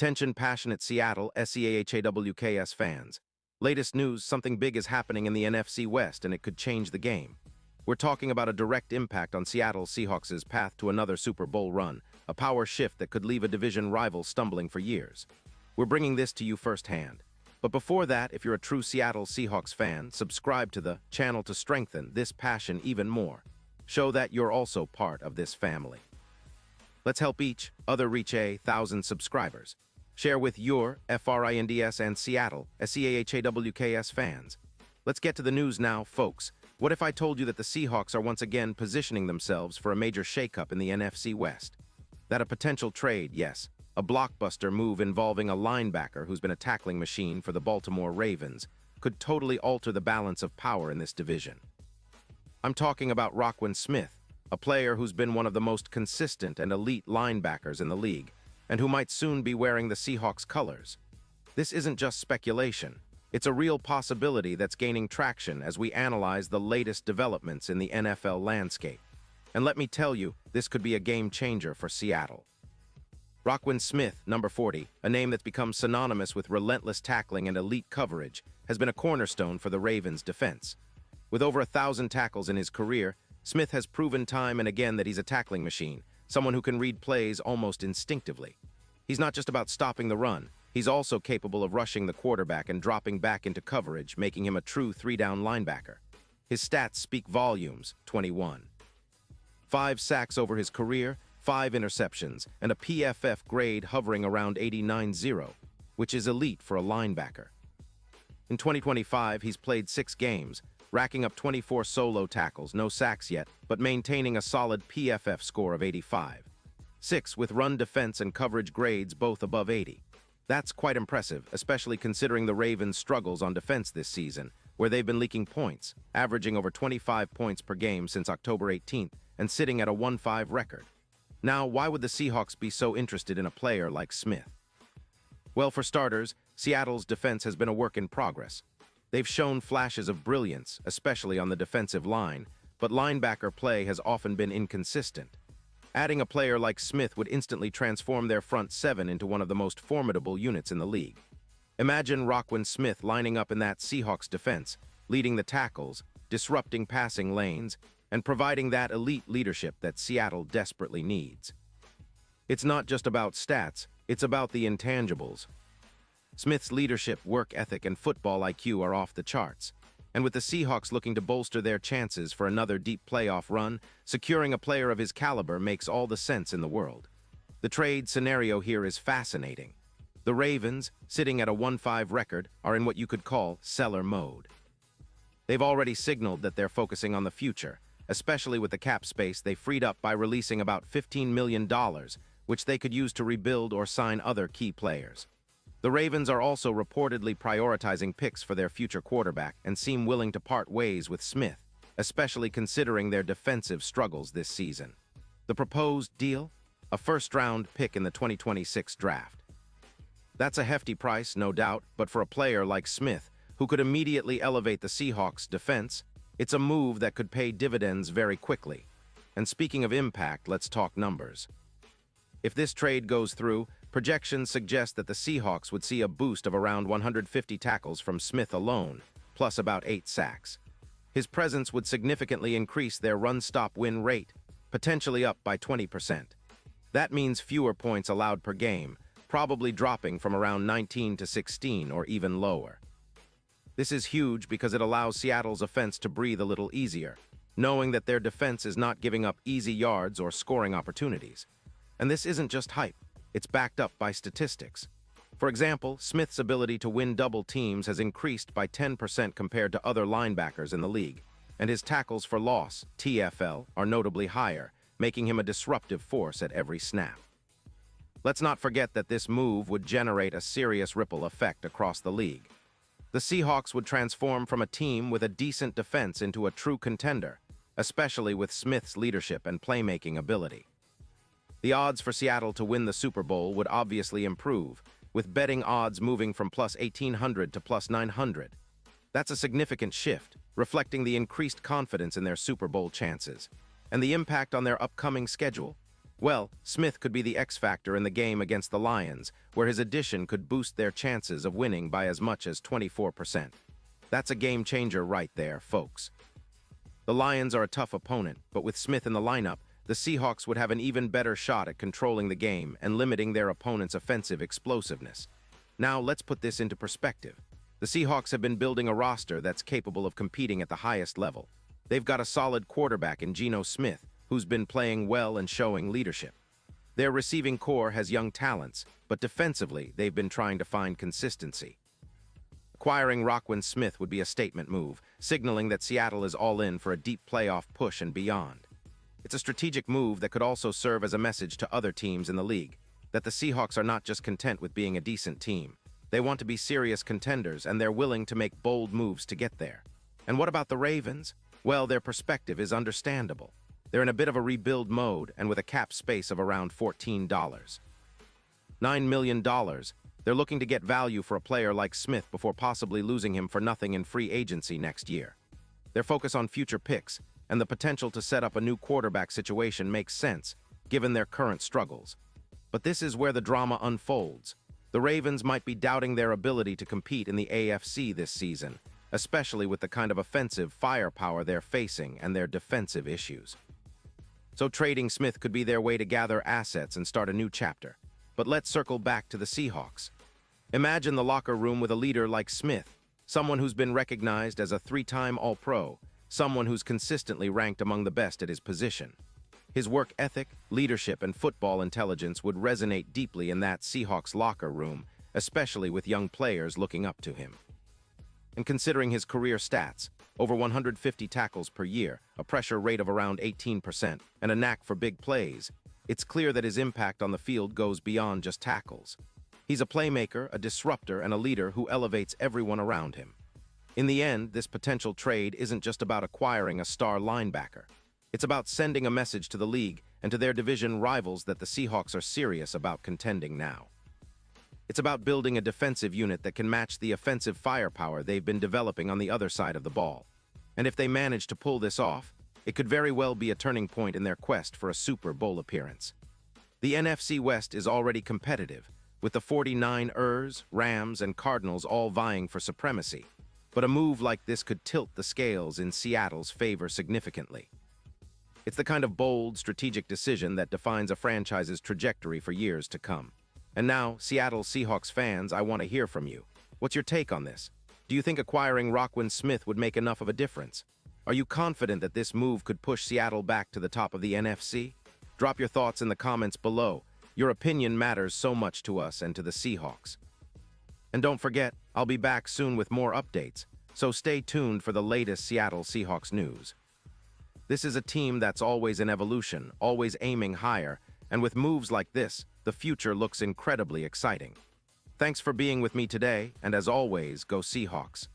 Attention passionate Seattle Seahawks fans. Latest news, something big is happening in the NFC West and it could change the game. We're talking about a direct impact on Seattle Seahawks' path to another Super Bowl run, a power shift that could leave a division rival stumbling for years. We're bringing this to you firsthand. But before that, if you're a true Seattle Seahawks fan, subscribe to the channel to strengthen this passion even more. Show that you're also part of this family. Let's help each other reach 1,000 subscribers. Share with your FRINDS and Seattle SEAHAWKS fans. Let's get to the news now, folks. What if I told you that the Seahawks are once again positioning themselves for a major shakeup in the NFC West? That a potential trade, yes, a blockbuster move involving a linebacker who's been a tackling machine for the Baltimore Ravens, could totally alter the balance of power in this division. I'm talking about Roquan Smith, a player who's been one of the most consistent and elite linebackers in the league, and who might soon be wearing the Seahawks colors. This isn't just speculation. It's a real possibility that's gaining traction as we analyze the latest developments in the NFL landscape. And let me tell you, this could be a game changer for Seattle. Roquan Smith, number 40, a name that's become synonymous with relentless tackling and elite coverage, has been a cornerstone for the Ravens' defense. With over 1,000 tackles in his career, Smith has proven time and again that he's a tackling machine, someone who can read plays almost instinctively. He's not just about stopping the run, he's also capable of rushing the quarterback and dropping back into coverage, making him a true three-down linebacker. His stats speak volumes: 21. 5 sacks over his career, 5 interceptions, and a PFF grade hovering around 89.0, which is elite for a linebacker. In 2025, he's played 6 games, racking up 24 solo tackles, no sacks yet, but maintaining a solid PFF score of 85. 6 with run defense and coverage grades both above 80. That's quite impressive, especially considering the Ravens' struggles on defense this season, where they've been leaking points, averaging over 25 points per game since October 18th and sitting at a 1-5 record. Now, why would the Seahawks be so interested in a player like Smith? Well, for starters, Seattle's defense has been a work in progress. They've shown flashes of brilliance, especially on the defensive line, but linebacker play has often been inconsistent. Adding a player like Smith would instantly transform their front 7 into one of the most formidable units in the league. Imagine Roquan Smith lining up in that Seahawks defense, leading the tackles, disrupting passing lanes, and providing that elite leadership that Seattle desperately needs. It's not just about stats, it's about the intangibles. Smith's leadership, work ethic, and football IQ are off the charts. And with the Seahawks looking to bolster their chances for another deep playoff run, securing a player of his caliber makes all the sense in the world. The trade scenario here is fascinating. The Ravens, sitting at a 1-5 record, are in what you could call seller mode. They've already signaled that they're focusing on the future, especially with the cap space they freed up by releasing about $15 million, which they could use to rebuild or sign other key players. The Ravens are also reportedly prioritizing picks for their future quarterback and seem willing to part ways with Smith, especially considering their defensive struggles this season. The proposed deal? A first-round pick in the 2026 draft. That's a hefty price, no doubt, but for a player like Smith, who could immediately elevate the Seahawks' defense, it's a move that could pay dividends very quickly. And speaking of impact, let's talk numbers. If this trade goes through, projections suggest that the Seahawks would see a boost of around 150 tackles from Smith alone, plus about 8 sacks. His presence would significantly increase their run-stop-win rate, potentially up by 20%. That means fewer points allowed per game, probably dropping from around 19 to 16 or even lower. This is huge because it allows Seattle's offense to breathe a little easier, knowing that their defense is not giving up easy yards or scoring opportunities. And this isn't just hype. It's backed up by statistics. For example, Smith's ability to win double teams has increased by 10% compared to other linebackers in the league, and his tackles for loss, TFL, are notably higher, making him a disruptive force at every snap. Let's not forget that this move would generate a serious ripple effect across the league. The Seahawks would transform from a team with a decent defense into a true contender, especially with Smith's leadership and playmaking ability. The odds for Seattle to win the Super Bowl would obviously improve, with betting odds moving from plus 1,800 to plus 900. That's a significant shift, reflecting the increased confidence in their Super Bowl chances, and the impact on their upcoming schedule. Well, Smith could be the X factor in the game against the Lions, where his addition could boost their chances of winning by as much as 24%. That's a game changer right there, folks. The Lions are a tough opponent, but with Smith in the lineup, the Seahawks would have an even better shot at controlling the game and limiting their opponent's offensive explosiveness. Now, let's put this into perspective. The Seahawks have been building a roster that's capable of competing at the highest level. They've got a solid quarterback in Geno Smith, who's been playing well and showing leadership. Their receiving core has young talents, but defensively, they've been trying to find consistency. Acquiring Roquan Smith would be a statement move, signaling that Seattle is all in for a deep playoff push and beyond. It's a strategic move that could also serve as a message to other teams in the league, that the Seahawks are not just content with being a decent team. They want to be serious contenders, and they're willing to make bold moves to get there. And what about the Ravens? Well, their perspective is understandable. They're in a bit of a rebuild mode, and with a cap space of around $14. $9 million, they're looking to get value for a player like Smith before possibly losing him for nothing in free agency next year. Their focus on future picks and the potential to set up a new quarterback situation makes sense, given their current struggles. But this is where the drama unfolds. The Ravens might be doubting their ability to compete in the AFC this season, especially with the kind of offensive firepower they're facing and their defensive issues. So trading Smith could be their way to gather assets and start a new chapter. But let's circle back to the Seahawks. Imagine the locker room with a leader like Smith, someone who's been recognized as a three-time All-Pro, someone who's consistently ranked among the best at his position. His work ethic, leadership, and football intelligence would resonate deeply in that Seahawks locker room, especially with young players looking up to him. And considering his career stats, over 150 tackles per year, a pressure rate of around 18%, and a knack for big plays, it's clear that his impact on the field goes beyond just tackles. He's a playmaker, a disruptor, and a leader who elevates everyone around him. In the end, this potential trade isn't just about acquiring a star linebacker. It's about sending a message to the league and to their division rivals that the Seahawks are serious about contending now. It's about building a defensive unit that can match the offensive firepower they've been developing on the other side of the ball. And if they manage to pull this off, it could very well be a turning point in their quest for a Super Bowl appearance. The NFC West is already competitive, with the 49ers, Rams, and Cardinals all vying for supremacy. But a move like this could tilt the scales in Seattle's favor significantly. It's the kind of bold, strategic decision that defines a franchise's trajectory for years to come. And now, Seattle Seahawks fans, I want to hear from you. What's your take on this? Do you think acquiring Roquan Smith would make enough of a difference? Are you confident that this move could push Seattle back to the top of the NFC? Drop your thoughts in the comments below. Your opinion matters so much to us and to the Seahawks. And don't forget, I'll be back soon with more updates, so stay tuned for the latest Seattle Seahawks news. This is a team that's always in evolution, always aiming higher, and with moves like this, the future looks incredibly exciting. Thanks for being with me today, and as always, go Seahawks.